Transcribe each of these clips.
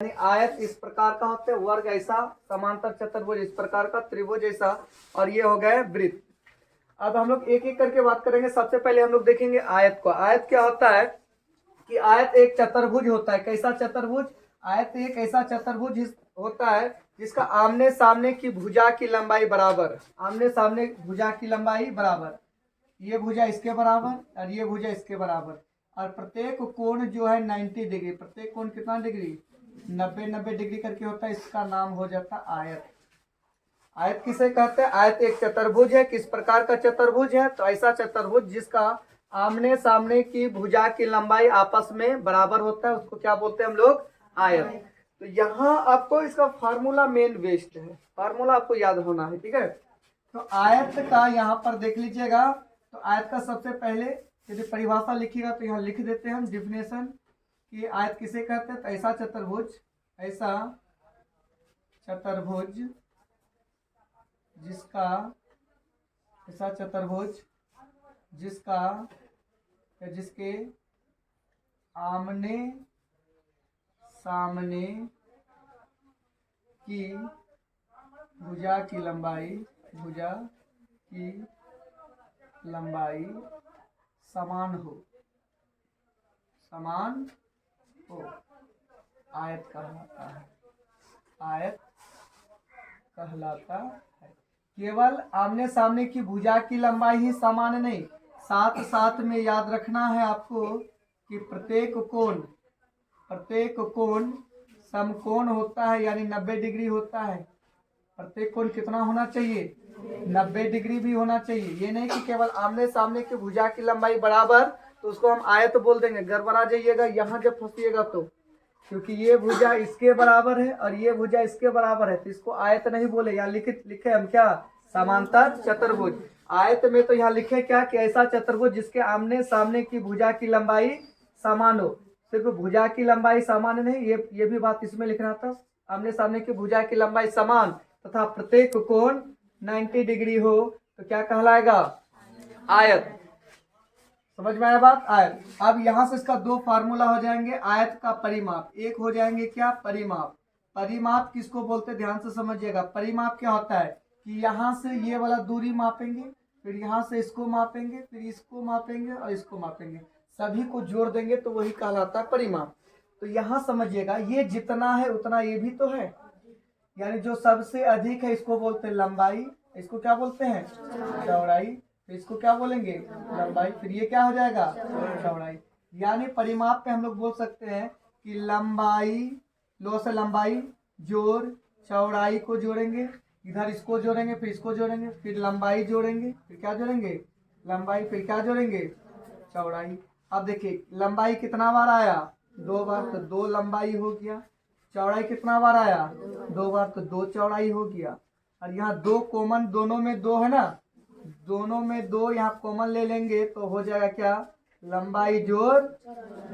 यानी आयत इस प्रकार का होता है, वर्ग ऐसा, समांतर चतुर्भुज इस प्रकार का, त्रिभुज ऐसा, और ये हो गया वृत्त। अब हम लोग एक एक करके बात करेंगे। सबसे पहले हम लोग देखेंगे आयत को। आयत क्या होता है कि आयत एक चतुर्भुज होता है। कैसा चतुर्भुज? आयत एक ऐसा चतुर्भुज होता है जिसका आमने सामने की भुजा की लंबाई बराबर, आमने सामने भुजा की लंबाई बराबर, ये भुजा इसके बराबर और ये भुजा इसके बराबर, और प्रत्येक कोण जो है 90 डिग्री, प्रत्येक कोण कितना डिग्री? 90 डिग्री करके होता है। इसका नाम हो जाता है आयत। आयत किसे कहते हैं? आयत एक चतुर्भुज है। किस प्रकार का चतुर्भुज है? तो ऐसा चतुर्भुज जिसका आमने सामने की भुजा की लंबाई आपस में बराबर होता है, उसको क्या बोलते हैं हम लोग? आयत। तो यहाँ आपको इसका फार्मूला मेन बेस्ड है, फार्मूला आपको याद होना है, ठीक है। तो आयत का यहाँ पर देख लीजिएगा। तो आयत का सबसे पहले यदि परिभाषा लिखिएगा तो यहाँ लिख देते हैं हम डिफिनेशन कि आयत किसे कहते हैं। तो ऐसा चतुर्भुज, ऐसा चतुर्भुज जिसका, ऐसा चतुर्भुज जिसका, जिसके आमने सामने की भुजा की लंबाई, भुजा की लंबाई समान हो, समान हो, आयत कहलाता है, आयत कहलाता है। केवल आमने सामने की भुजा की लंबाई ही समान नहीं, साथ साथ में याद रखना है आपको कि प्रत्येक कोण समकोण होता है, यानी 90 डिग्री होता है। प्रत्येक कोण कितना होना चाहिए? 90 डिग्री भी होना चाहिए। ये नहीं कि केवल आमने सामने की भुजा की लंबाई बराबर तो उसको हम आयत बोल देंगे, गड़बड़ा जाइएगा यहाँ जब फंसिएगा तो, क्योंकि ये भुजा इसके बराबर है और ये भुजा इसके बराबर है, तो इसको आयत नहीं बोले। यहाँ लिखे हम क्या? समांतर चतुर्भुज। आयत में तो यहाँ लिखे क्या कि ऐसा चतुर्भुज जिसके आमने सामने की भुजा की लंबाई समान हो। सिर्फ भुजा की लंबाई समान नहीं, ये भी बात इसमें लिखना था। आमने सामने की भुजा की लंबाई समान तथा प्रत्येक कोण 90 डिग्री हो तो क्या कहलाएगा? आयत। समझ में आया बात? आयत। अब यहां से इसका दो फार्मूला हो जाएंगे। आयत का परिमाप एक हो जाएंगे क्या? परिमाप। परिमाप किसको बोलते हैं? ध्यान से समझिएगा। परिमाप क्या होता है कि यहाँ से ये वाला दूरी मापेंगे, फिर यहाँ से इसको मापेंगे, फिर इसको मापेंगे और इसको मापेंगे, सभी को जोड़ देंगे तो वही कहलाता है परिमाप। तो यहाँ समझिएगा, ये जितना है उतना ये भी तो है, यानी जो सबसे अधिक है इसको बोलते हैं लंबाई, इसको क्या बोलते हैं? चौड़ाई। फिर इसको क्या बोलेंगे? लंबाई। फिर ये क्या हो जाएगा? चौड़ाई। यानी परिमाप में हम लोग बोल सकते हैं कि लंबाई, लो से लंबाई जोड़ चौड़ाई को जोड़ेंगे, इधर इसको जोड़ेंगे, फिर इसको जोड़ेंगे, फिर लंबाई जोड़ेंगे, फिर क्या जोड़ेंगे? लंबाई, फिर क्या जोड़ेंगे? चौड़ाई। अब देखिए लंबाई कितना बार आया? 2 बार, तो 2 लंबाई हो गया। चौड़ाई कितना बार आया? 2 बार, तो 2 चौड़ाई हो गया। और यहाँ 2 कॉमन, दोनों में 2 है ना, दोनों में 2 यहाँ कॉमन ले लेंगे तो हो जाएगा क्या? लंबाई जोड़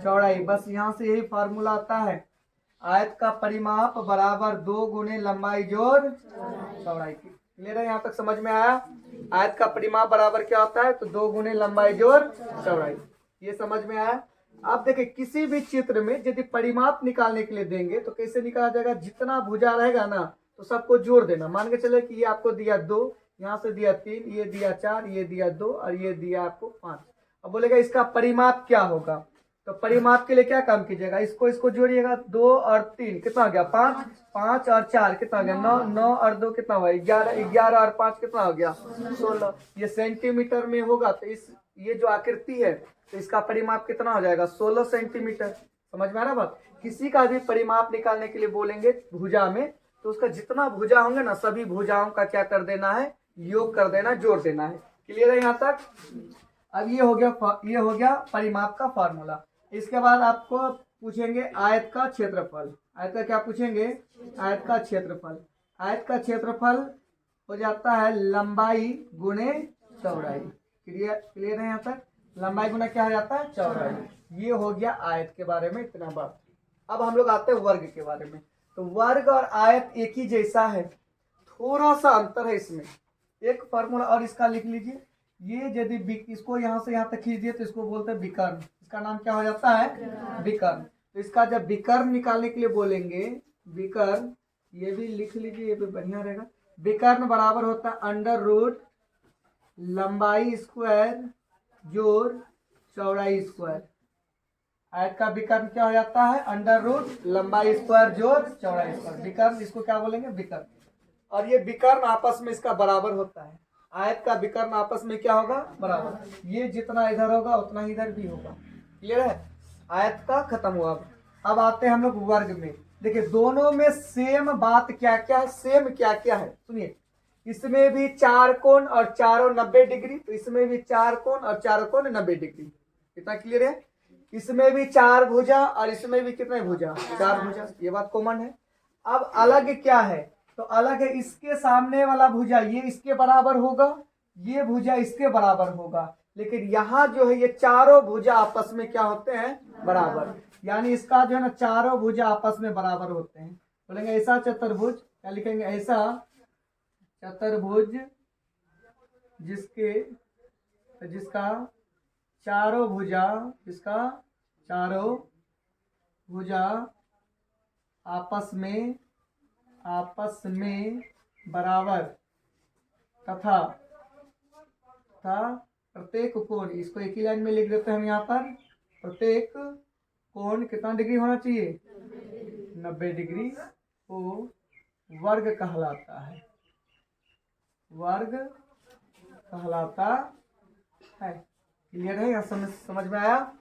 चौड़ाई। बस यहाँ से यही फार्मूला आता है, आयत का परिमाप बराबर 2 गुने लंबाई जोड़ चौड़ाई की। क्लियर है? यहाँ तक समझ में आया? आयत का परिमाप बराबर क्या होता है? तो 2 गुने लंबाई जोड़ चौड़ाई। ये समझ में आया? आप देखिए किसी भी चित्र में यदि परिमाप निकालने के लिए देंगे तो कैसे निकाला जाएगा? जितना भुजा रहेगा ना तो सबको जोड़ देना। मान के चले कि ये आपको दिया 2, यहाँ से दिया 3, ये दिया 4, ये दिया 2 और ये दिया आपको 5। अब बोलेगा इसका परिमाप क्या होगा? तो परिमाप के लिए क्या काम कीजिएगा? इसको जोड़िएगा, 2 और 3 कितना हो गया? 5, 5 और 4 कितना हो गया? 9, 9 और 2 कितना हुआ? 11, 11 और 5 कितना हो गया? 16। ये सेंटीमीटर में होगा तो इस ये जो आकृति है तो इसका परिमाप कितना हो जाएगा? 16 सेंटीमीटर। समझ में आ रहा बात? किसी का भी परिमाप निकालने के लिए बोलेंगे भुजा में तो उसका जितना भुजा होंगे ना सभी भुजाओं का क्या कर देना है? योग कर देना, जोड़ देना है। क्लियर है यहाँ तक? अब ये हो गया परिमाप का फॉर्मूला। इसके बाद आपको पूछेंगे आयत का क्षेत्रफल। आयत का क्या पूछेंगे? आयत का क्षेत्रफल। आयत का क्षेत्रफल हो जाता है लंबाई गुणे चौड़ाई। क्लियर है यहाँ तक? लंबाई गुना क्या हो जाता है? चौड़ाई। ये हो गया आयत के बारे में इतना बात। अब हम लोग आते हैं वर्ग के बारे में। तो वर्ग और आयत एक ही जैसा है, थोड़ा सा अंतर है इसमें। एक फॉर्मूला और इसका लिख लीजिए, ये यदि इसको यहाँ से यहाँ तक खींच दिए तो इसको बोलते हैं विकर्ण। इसका नाम क्या हो जाता है? विकर्ण। तो इसका जब विकर्ण निकालने के लिए बोलेंगे, विकर्ण, ये भी लिख लीजिए, ये भी बढ़िया रहेगा। विकर्ण बराबर होता है अंडर रूट लंबाई स्क्वायर जोड़ चौड़ाई स्क्वायर। आयत का विकर्ण क्या हो जाता है? अंडर रूट लंबाई स्क्वायर जोड़ चौड़ाई स्क्वायर। विकर्ण, इसको क्या बोलेंगे? विकर्ण। और ये विकर्ण आपस में इसका बराबर होता है। आयत का विकर्ण आपस में क्या होगा? बराबर। ये जितना इधर होगा उतना ही इधर भी होगा। क्लियर है? आयत का खत्म हुआ। अब आते हैं हम लोग वर्ग में। देखिए दोनों में सेम बात क्या क्या है, सेम क्या क्या है, सुनिए। इसमें भी चार कोण और चारों 90 डिग्री, तो इसमें भी चार कोण और चारों कोण 90 डिग्री। कितना क्लियर है? इसमें भी चार भुजा और इसमें भी कितने भुजा? चार भुजा। ये बात कॉमन है। अब अलग क्या है? तो अलग है, इसके सामने वाला भुजा ये इसके बराबर होगा, ये भुजा इसके बराबर होगा। लेकिन यहाँ जो है ये चारों भुजा आपस में क्या होते हैं? बराबर। यानी इसका जो है ना चारों भुजा आपस में बराबर होते हैं। बोलेंगे ऐसा चतुर्भुज, क्या लिखेंगे? ऐसा चतुर्भुज जिसका चारों भुजा, जिसका चारों भुजा आपस में बराबर तथा प्रत्येक कोण, इसको एक ही लाइन में लिख देते हैं हम यहाँ पर। प्रत्येक कोण कितना डिग्री होना चाहिए? 90 डिग्री को वर्ग कहलाता है। वर्ग कहलाता है। क्लियर है? यहाँ समझ में आया?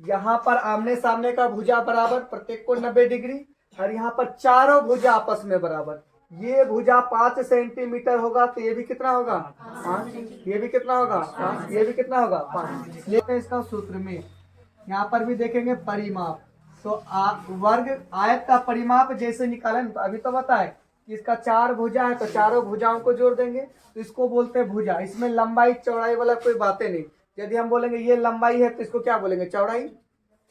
यहाँ पर आमने सामने का भुजा बराबर, प्रत्येक कोण 90 डिग्री, और यहाँ पर चारों भुजा आपस में बराबर। ये भुजा 5 सेंटीमीटर होगा तो ये भी कितना होगा? 5। ये भी कितना होगा? 5। ये भी कितना होगा? 5। लेकिन इसका सूत्र में यहाँ पर भी देखेंगे परिमाप। तो वर्ग आयत का परिमाप जैसे निकाले, तो अभी तो बताए कि इसका चार भुजा है तो चारों भुजाओं को जोड़ देंगे, तो इसको बोलते हैं भुजा। इसमें लंबाई चौड़ाई वाला कोई बातें नहीं। यदि हम बोलेंगे ये लंबाई है तो इसको क्या बोलेंगे? चौड़ाई।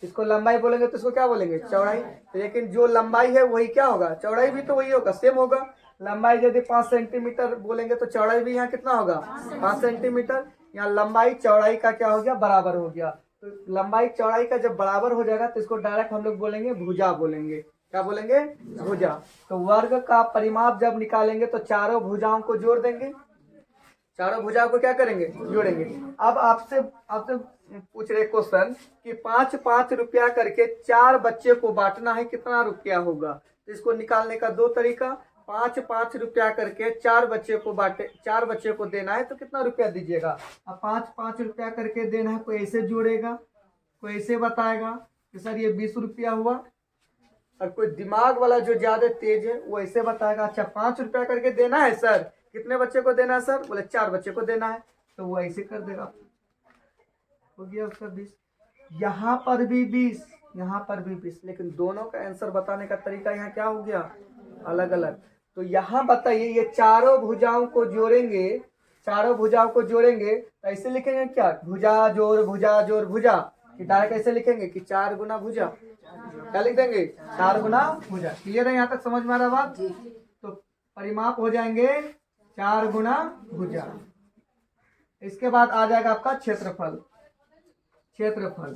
इसको लंबाई बोलेंगे तो इसको क्या बोलेंगे? चौड़ाई। लेकिन जो लंबाई है वही क्या होगा? चौड़ाई भी तो वही होगा, सेम होगा। लंबाई यदि 5 सेंटीमीटर बोलेंगे तो चौड़ाई भी यहाँ कितना होगा? 5 सेंटीमीटर। यहाँ लंबाई चौड़ाई का क्या हो गया? बराबर हो गया। तो लंबाई चौड़ाई का जब बराबर हो जाएगा तो इसको डायरेक्ट हम लोग बोलेंगे भुजा बोलेंगे। क्या बोलेंगे? भुजा। तो वर्ग का परिमाप जब निकालेंगे तो चारों भुजाओं को जोड़ देंगे, चारों भुजाओं को क्या करेंगे? जोड़ेंगे। अब आपसे पूछ रहे क्वेश्चन कि 5-5 रुपया करके 4 बच्चे को बांटना है, कितना रुपया होगा? तो इसको निकालने का 2 तरीका। 5-5 रुपया करके 4 बच्चे को बांटे, 4 बच्चे को देना है तो कितना रुपया दीजिएगा? अब 5-5 रुपया करके देना है, कोई ऐसे जोड़ेगा, कोई ऐसे बताएगा कि सर ये 20 रुपया हुआ, और कोई दिमाग वाला जो ज्यादा तेज है वो ऐसे बताएगा अच्छा 5 रुपया करके देना है सर, कितने बच्चे को देना है सर? बोले 4 बच्चे को देना है, तो वो ऐसे कर देगा। हो गया उसका 20। यहाँ पर भी 20, यहाँ पर भी 20, लेकिन दोनों का आंसर बताने का तरीका यहाँ क्या हो गया? अलग अलग। तो यहाँ बताइए ये चारों भुजाओं को जोड़ेंगे, चारों भुजाओं को जोड़ेंगे तो ऐसे लिखेंगे क्या? भुजा जोड़ भुजा जोड़ भुजा। कि डायरेक्ट ऐसे लिखेंगे कि 4 गुना भुजा। क्या लिख देंगे? 4 गुना भुजा। क्लियर है? यहाँ तक समझ में आ रहा बात? तो परिमाप हो जाएंगे 4 गुना भुजा। इसके बाद आ जाएगा आपका क्षेत्रफल। क्षेत्रफल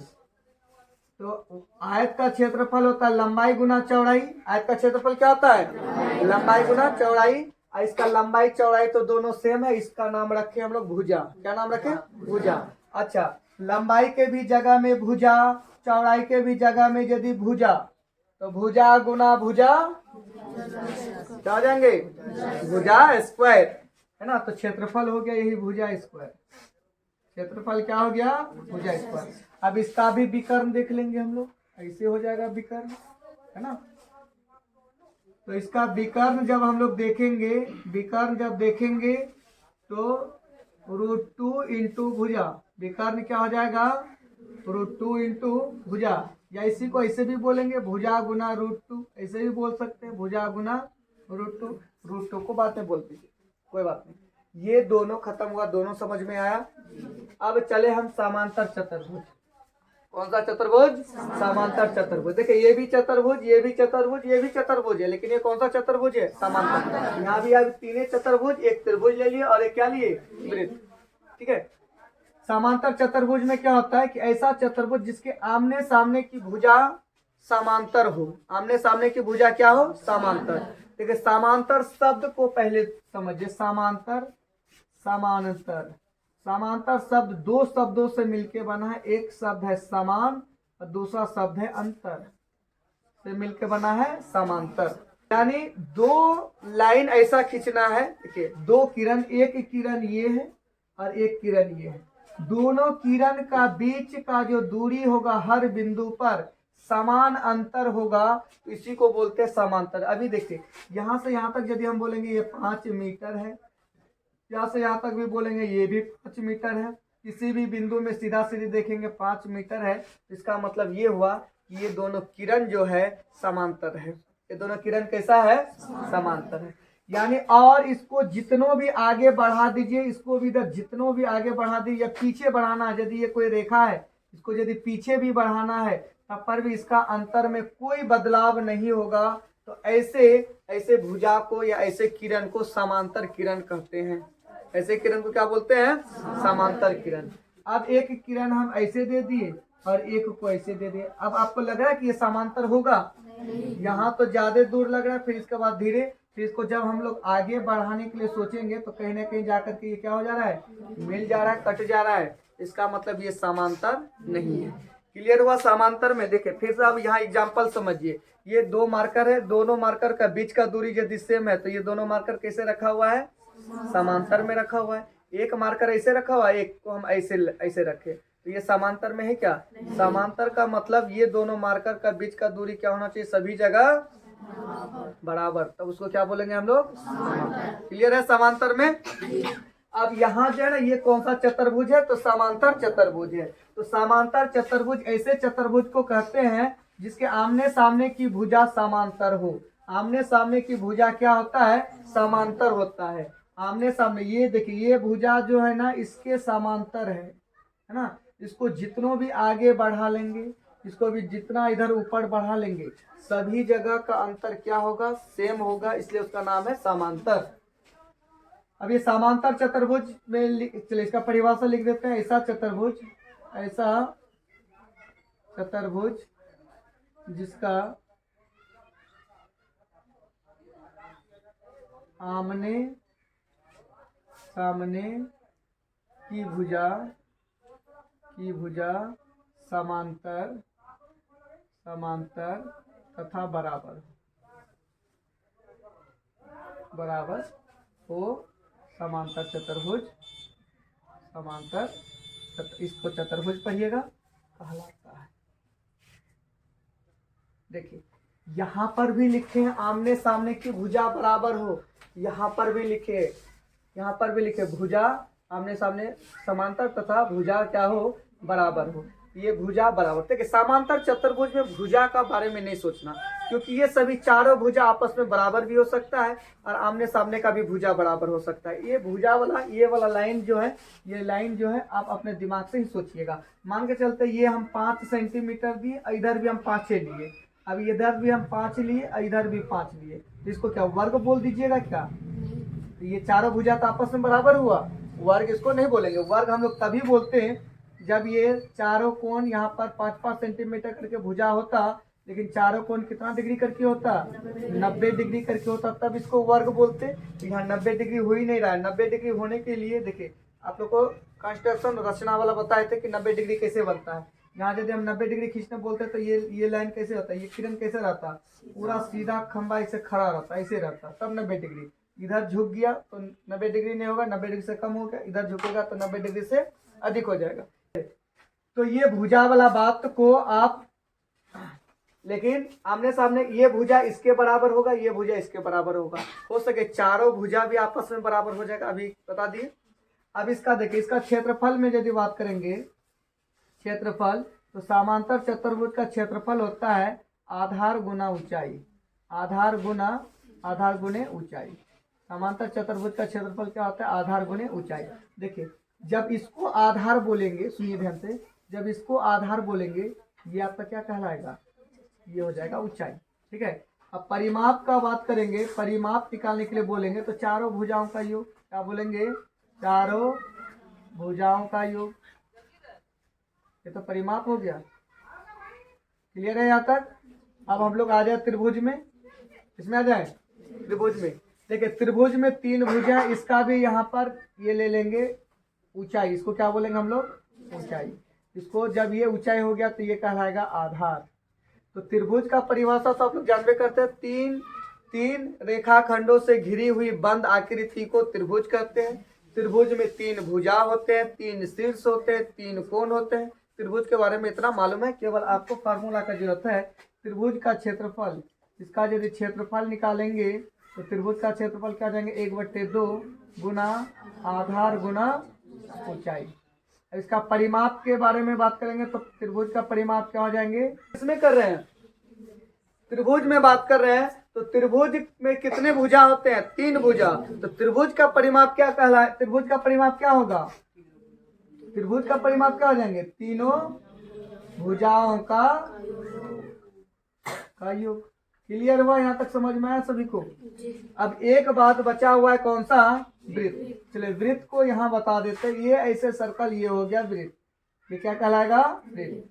तो आयत का क्षेत्रफल होता है लंबाई गुना चौड़ाई। आयत का क्षेत्रफल क्या होता है? लंबाई गुना चौड़ाई। और इसका लंबाई चौड़ाई तो दोनों सेम है, इसका नाम रखे हम लोग भुजा। क्या नाम रखे? भुजा। अच्छा, लंबाई के भी जगह में भुजा, चौड़ाई के भी जगह में यदि भुजा, तो भुजा गुना भुजा क्या हो जाएंगे? भुजा स्क्वायर, है ना? तो क्षेत्रफल हो गया यही भुजा स्क्वायर। क्षेत्रफल क्या हो गया? भुजा स्क्वायर। अब इसका भी विकर्ण देख लेंगे हम लोग, ऐसे हो जाएगा विकर्ण, है ना? तो इसका विकर्ण जब हम लोग देखेंगे, विकर्ण जब देखेंगे तो √2 इंटू भुजा। विकर्ण क्या हो जाएगा? √2 इंटू भुजा, या इसी को ऐसे भी बोलेंगे भुजा गुना √2, ऐसे भी बोल सकते हैं भुजा गुना √2। √2 को बाद में बोल दीजिए, कोई बात नहीं। ये दोनों खत्म हुआ, दोनों समझ में आया। अब चले हम समांतर चतुर्भुज। कौन सा चतुर्भुज? समांतर चतुर्भुज। देखिए ये भी चतुर्भुज, ये भी चतुर्भुज, ये भी चतुर्भुज है, लेकिन ये कौन सा चतुर्भुज है? समांतर। यहाँ भी अब 3 चतुर्भुज, एक त्रिभुज ले लिए और एक क्या लिए? वृत्त। ठीक है। समांतर चतुर्भुज में क्या होता है कि ऐसा चतुर्भुज जिसके आमने सामने की भुजा समांतर हो, आमने सामने की भुजा क्या हो, समांतर। देखिए समांतर शब्द को पहले समझिए, समांतर, समांतर, समांतर शब्द दो शब्दों से मिलकर बना है। एक शब्द है समान और दूसरा शब्द है अंतर, से मिलकर बना है समांतर। यानी दो लाइन ऐसा खींचना है। देखिए दो किरण, एक किरण ये है और एक किरण ये है, दोनों किरण का बीच का जो दूरी होगा हर बिंदु पर समान अंतर होगा, तो इसी को बोलते हैं समांतर। अभी देखिए यहां से यहां तक यदि हम बोलेंगे ये 5 मीटर है, यहाँ से यहाँ तक भी बोलेंगे ये भी 5 मीटर है, किसी भी बिंदु में सीधा सीधी देखेंगे 5 मीटर है, इसका मतलब ये हुआ कि ये दोनों किरण जो है समांतर है। ये दोनों किरण कैसा है, समांतर है। यानी और इसको जितनों भी आगे बढ़ा दीजिए, इसको भी इधर जितनों भी आगे बढ़ा दीजिए, या पीछे बढ़ाना है, यदि ये कोई रेखा है इसको यदि पीछे भी बढ़ाना है तब पर भी इसका अंतर में कोई बदलाव नहीं होगा। तो ऐसे ऐसे भुजा को या ऐसे किरण को समांतर किरण कहते हैं। ऐसे किरण को क्या बोलते हैं, समांतर किरण। अब एक किरण हम ऐसे दे दिए और एक को ऐसे दे दिए, अब आपको लग रहा है कि ये समांतर होगा, यहाँ तो ज्यादा दूर लग रहा है, फिर इसके बाद धीरे, फिर इसको जब हम लोग आगे बढ़ाने के लिए सोचेंगे तो कहीं ना कहीं जाकर के ये क्या हो जा रहा है, मिल जा रहा है, कट जा रहा है, इसका मतलब ये समांतर नहीं है। क्लियर हुआ समांतर में। देखिए फिर से अब यहाँ एग्जाम्पल समझिए, ये दो मार्कर है, दोनों मार्कर का बीच का दूरी यदि सेम है तो ये दोनों मार्कर कैसे रखा हुआ है, समांतर में रखा हुआ है। एक मार्कर ऐसे रखा हुआ है, एक को हम ऐसे ऐसे रखे, तो ये समांतर में है क्या, समांतर का मतलब ये दोनों मार्कर का बीच का दूरी क्या होना चाहिए, सभी जगह बराबर, तब उसको क्या बोलेंगे हम लोग, समांतर। क्लियर है समांतर में। अब यहाँ जो है ना ये कौन सा चतुर्भुज है, तो समांतर चतुर्भुज है। तो समांतर चतुर्भुज ऐसे चतुर्भुज को कहते हैं जिसके आमने सामने की भुजा समांतर हो। आमने सामने की भुजा क्या होता है, समांतर होता है। आमने सामने ये देखिए ये भुजा जो है ना इसके समांतर है ना, इसको जितनों भी आगे बढ़ा लेंगे, इसको भी जितना इधर ऊपर बढ़ा लेंगे, सभी जगह का अंतर क्या होगा, सेम होगा, इसलिए उसका नाम है समांतर। अब ये समांतर चतुर्भुज में चलिए इसका परिभाषा लिख देते हैं। ऐसा चतुर्भुज, ऐसा चतुर्भुज जिसका आमने सामने की भुजा समांतर तथा बराबर हो, समांतर चतुर्भुज, इसको चतुर्भुज पढ़िएगा कहलाता है। देखिए यहाँ पर भी लिखे हैं आमने सामने की भुजा बराबर हो, यहाँ पर भी लिखे भुजा आमने सामने समांतर तथा भुजा क्या हो, बराबर हो, ये भुजा बराबर। देखिए समांतर चतुर्भुज में भुजा का बारे में नहीं सोचना, क्योंकि ये सभी चारों भुजा आपस में बराबर भी हो सकता है और आमने सामने का भी भुजा बराबर हो सकता है। ये भुजा वाला ये वाला लाइन जो है, ये लाइन जो है आप अपने दिमाग से ही सोचिएगा। मान के चलते ये हम 5 सेंटीमीटर दिए, इधर भी हम 5 लिए, अब इधर भी हम 5 लिए, इधर भी 5 लिए, तो इसको क्या वर्ग बोल दीजिएगा क्या, तो ये चारों भुजा तो आपस में बराबर हुआ, वर्ग इसको नहीं बोलेंगे। वर्ग हम लोग तभी बोलते हैं जब ये चारों कोण यहाँ पर 5-5 सेंटीमीटर करके भुजा होता, लेकिन चारों कोण कितना डिग्री करके होता, 90 डिग्री करके होता, तब इसको वर्ग बोलते। यहाँ 90 डिग्री हो ही नहीं रहा है। 90 डिग्री होने के लिए देखिए आप लोग को कंस्ट्रक्शन रचना वाला बताए थे कि 90 डिग्री कैसे बनता है। यहाँ यदि हम 90 डिग्री खींचने बोलते तो ये लाइन कैसे होता है, ये किरण कैसे रहता, पूरा सीधा खंबा ऐसे खड़ा रहता, ऐसे रहता, तब 90 डिग्री। इधर झुक गया तो 90 डिग्री नहीं होगा, 90 डिग्री से कम हो गया, इधर झुकेगा तो 90 डिग्री से अधिक हो जाएगा। तो ये भुजा वाला बात को आप, लेकिन आमने सामने ये भुजा इसके बराबर होगा, ये भुजा इसके बराबर होगा, हो सके चारों भुजा भी आपस में बराबर हो जाएगा, अभी बता दिए। अब इसका देखिए, इसका क्षेत्रफल में यदि बात करेंगे, क्षेत्रफल, तो समांतर चतुर्भुज का क्षेत्रफल होता है आधार गुना ऊंचाई, आधार गुने ऊंचाई। समांतर चतुर्भुज का क्षेत्रफल क्या होता है, आधार गुने ऊंचाई। देखिए जब इसको आधार बोलेंगे, सुनिए ध्यान से, जब इसको आधार बोलेंगे ये आपका क्या कहलाएगा, ये हो जाएगा ऊंचाई। ठीक है। अब परिमाप का बात करेंगे, परिमाप निकालने के लिए बोलेंगे तो चारों भुजाओं का योग, क्या बोलेंगे, चारों भुजाओं का योग, ये तो परिमाप हो गया। क्लियर है यहाँ तक। अब हम लोग आ जाए त्रिभुज में, इसमें आ जाए त्रिभुज में। देखिए त्रिभुज में 3 भुजा, इसका भी यहाँ पर ये ले लेंगे ऊंचाई, इसको क्या बोलेंगे हम लोग ऊंचाई। इसको जब ये ऊंचाई हो गया तो ये कहलाएगा आधार। तो त्रिभुज का परिभाषा तो आप लोग जानबे करते हैं, तीन रेखाखंडों से घिरी हुई बंद आकृति को त्रिभुज कहते हैं। त्रिभुज में 3 भुजा होते हैं, 3 शीर्ष होते हैं, 3 कोण होते हैं। त्रिभुज के बारे में इतना मालूम है, केवल आपको फार्मूला का जरूरत है। त्रिभुज का क्षेत्रफल, इसका यदि क्षेत्रफल निकालेंगे तो त्रिभुज का क्षेत्रफल क्या जाएंगे 1/2 गुना आधार गुना ऊंचाई। इसका परिमाप के बारे में बात करेंगे तो त्रिभुज का परिमाप क्या हो जाएंगे, इसमें कर रहे हैं त्रिभुज में बात कर रहे हैं। तो त्रिभुज में कितने भुजा होते हैं 3 भुजा। तो त्रिभुज का परिमाप क्या कहला है, त्रिभुज का परिमाप क्या होगा, त्रिभुज का परिमाप क्या हो जाएंगे तीनों भुजाओं का योग। क्लियर हुआ, यहाँ तक समझ में आया सभी को। अब एक बात बचा हुआ है, कौन सा, वृत्त। चलिए वृत्त को यहाँ बता देते हैं। ये ऐसे सर्कल, ये हो गया वृत्त, ये क्या कहलाएगा वृत्त।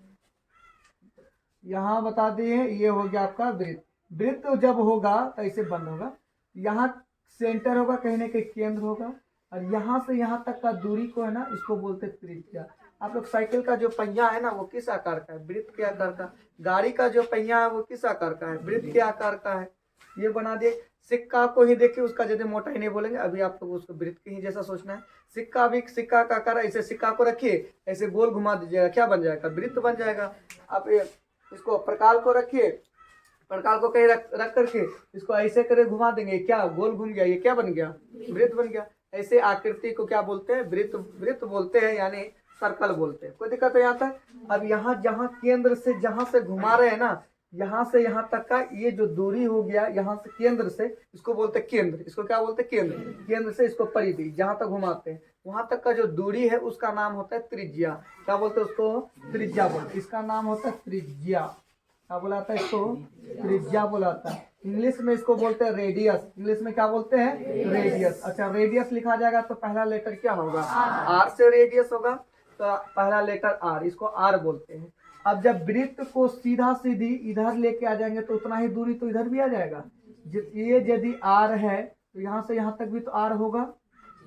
यहाँ बता दिए ये हो गया आपका वृत्त। वृत्त जब होगा तो ऐसे बंद होगा, यहाँ सेंटर होगा, कहीं ना कहीं केंद्र होगा, और यहाँ से यहाँ तक का दूरी को है ना, इसको बोलते हैं त्रिज्या। आप लोग साइकिल का जो पहिया है ना वो किस आकार का है, वृत्त के आकार का। गाड़ी का जो पहिया है वो किस आकार का है, वृत्त के आकार का है। ये बना दे। सिक्का को ही देखिए, उसका जैसे मोटा ही नहीं बोलेंगे, अभी आप लोग उसको वृत्त के ही जैसा सोचना है। सिक्का भी सिक्का का आकार, ऐसे सिक्का को रखिए, ऐसे गोल घुमा दीजिएगा, क्या बन जाएगा, वृत्त बन जाएगा। आप इसको प्रकाल को रखिए, प्रकाल को कहीं रख करके इसको ऐसे करे घुमा देंगे, क्या गोल घूम गया, ये क्या बन गया, वृत्त बन गया। ऐसे आकृति को क्या बोलते हैं, वृत्त। वृत्त बोलते हैं, यानी सर्कल बोलते हैं। कोई दिक्कत है यहाँ तक। अब यहाँ जहाँ केंद्र से जहाँ से घुमा रहे हैं ना, यहाँ से यहाँ तक का ये जो दूरी हो गया, यहाँ से केंद्र से, इसको बोलते हैं केंद्र। इसको क्या बोलते हैं, केंद्र। केंद्र से इसको परिधि, जहाँ तक घुमाते हैं वहां तक का जो दूरी है उसका नाम होता है त्रिज्या। क्या बोलते हैं उसको, त्रिज्या बोलते। इसका नाम होता है त्रिज्या। क्या बोलाता है इसको, त्रिज्या बोलाता है। इंग्लिश में इसको बोलते हैं रेडियस। इंग्लिश में क्या बोलते हैं, रेडियस। अच्छा, रेडियस लिखा जाएगा तो पहला लेटर क्या होगा, आर से रेडियस होगा, तो पहला लेटर आर, इसको आर बोलते हैं। अब जब वृत्त को सीधा सीधी इधर लेके आ जाएंगे तो उतना ही दूरी तो इधर भी आ जाएगा। ये यदि आर है तो यहाँ से यहाँ तक भी तो आर होगा।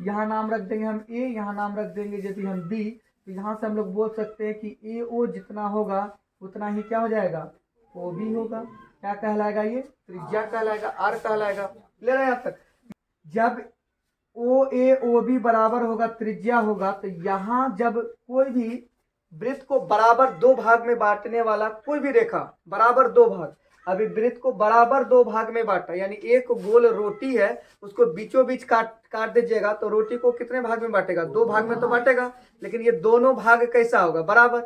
यहाँ नाम रख देंगे हम ए, यहाँ नाम रख देंगे यदि हम बी, तो यहाँ से हम लोग बोल सकते हैं कि ए ओ जितना होगा उतना ही क्या हो जाएगा, ओ बी होगा। क्या कहलाएगा, ये त्रिज्या कहलाएगा, आर कहलाएगा। ले रहे हैं यहाँ तक। जब ओ ए ओ बी बराबर होगा, त्रिज्या होगा, तो यहाँ जब कोई भी वृत्त को बराबर 2 भाग में बांटने वाला कोई भी रेखा, बराबर 2 भाग, अभी वृत्त को बराबर 2 भाग में बांटा, यानी एक गोल रोटी है, उसको बीचों बीच काट दीजिएगा तो रोटी को कितने भाग में बांटेगा, 2 भाग में तो बांटेगा। लेकिन ये दोनों भाग कैसा होगा, बराबर।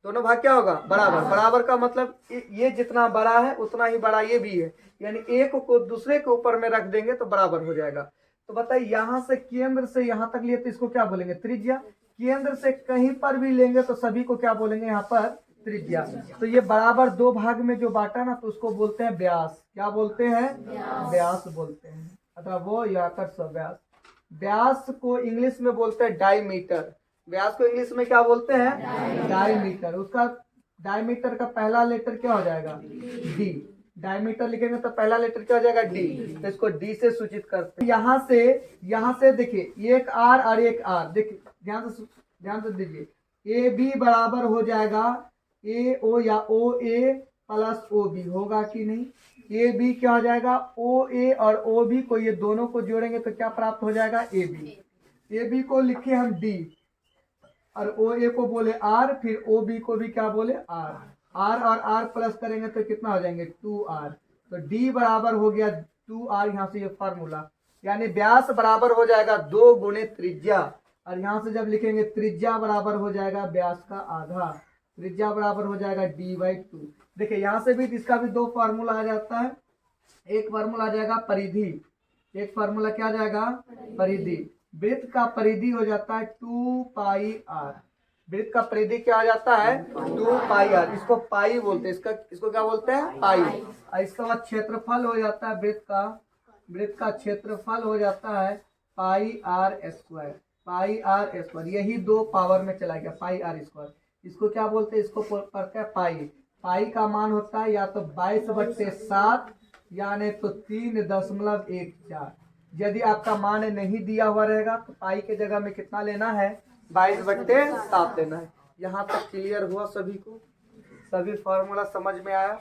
दोनों भाग क्या होगा, बराबर। बराबर का मतलब ये जितना बड़ा है उतना ही बड़ा ये भी है, यानी एक को दूसरे के ऊपर में रख देंगे तो बराबर हो जाएगा। तो बताइए, यहाँ से केंद्र से यहाँ तक लिए तो इसको क्या बोलेंगे, त्रिज्या। केंद्र से कहीं पर भी लेंगे तो सभी को क्या बोलेंगे यहाँ पर, त्रिज्या। तो ये बराबर 2 भाग में जो बांटा ना, तो उसको बोलते हैं व्यास। क्या बोलते हैं, व्यास बोलते हैं, अथवा वो या कर व्यास। व्यास को इंग्लिश में बोलते हैं डायमीटर। व्यास को इंग्लिश में क्या बोलते हैं, डायमीटर। उसका डायमीटर का पहला लेटर क्या हो जाएगा, डी। डायमीटर लिखेंगे तो पहला लेटर क्या हो जाएगा, डी। तो इसको डी से सूचित करते हैं। यहाँ से देखिए एक आर और एक आर, देखिए ध्यान से दीजिए। ए बी बराबर हो जाएगा ए ओ या ओ ए प्लस ओ बी, होगा कि नहीं। ए बी क्या हो जाएगा, ओ ए और ओ बी को, ये दोनों को जोड़ेंगे तो क्या प्राप्त हो जाएगा, ए बी। ए बी को लिखे हम डी, और ओ ए को बोले आर, फिर ओ बी को भी क्या बोले, आर। आर और आर प्लस करेंगे तो कितना हो जाएंगे, 2r। तो डी बराबर हो गया 2r। यहाँ से ये फार्मूला, यानी व्यास बराबर हो जाएगा 2 गुणे त्रिज्या, और यहाँ से जब लिखेंगे त्रिज्या बराबर हो जाएगा व्यास का आधा। त्रिज्या बराबर हो जाएगा d/2। देखिए यहाँ से भी इसका भी 2 फार्मूला आ जाता है। एक फार्मूला आ जाएगा परिधि, एक फार्मूला क्या आ जाएगा, परिधि। वृत्त का परिधि हो जाता है 2πr। वृत्त का परिधि क्या आ जाता है, 2πr। इसको पाई बोलते हैं, इसको क्या बोलते हैं, पाई। और इसके बाद क्षेत्रफल हो जाता है वृत्त का क्षेत्रफल हो जाता है πr²। πr², यही 2 पावर में चला गया, πr²। इसको क्या बोलते हैं, इसको पढ़ते हैं पाई। पाई का मान होता है या तो 22/7 या नहीं तो 3.14। यदि आपका मान नहीं दिया हुआ रहेगा तो पाई के जगह में कितना लेना है, 22/7 लेना है। यहाँ तक क्लियर हुआ सभी को? सभी फॉर्मूला समझ में आया?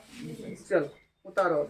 चलो उतारो।